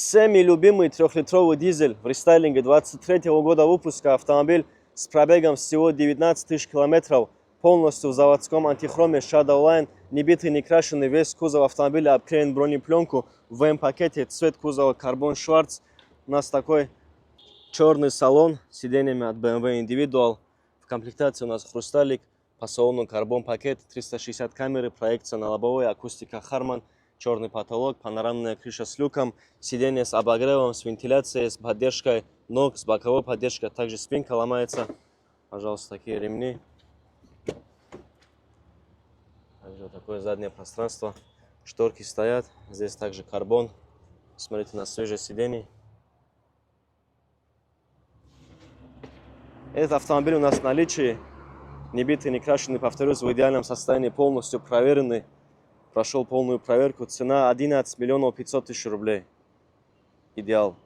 Всеми любимый трехлитровый дизель в рестайлинге 23 года выпуска. Автомобиль с пробегом всего 19 тысяч километров. Полностью в заводском антихроме Shadowline. Не битый, не крашеный. Весь кузов автомобиля обклеен бронепленку. В ВМ-пакете цвет кузова Carbon Schwarz. У нас такой черный салон с сиденьями от BMW Individual. В комплектации у нас хрусталик. По салону карбон-пакет, 360 камеры, проекция на лобовой, акустика Harman, черный потолок, панорамная крыша с люком, сиденье с обогревом, с вентиляцией, с поддержкой ног, с боковой поддержкой. Также спинка ломается. Пожалуйста, такие ремни. Также такое заднее пространство. Шторки стоят. Здесь также карбон. Смотрите на свежее сиденье. Этот автомобиль у нас в наличии. Не битый, не крашеный, повторюсь, в идеальном состоянии, полностью проверенный. Прошел полную проверку. Цена 11 миллионов 500 тысяч рублей. Идеал.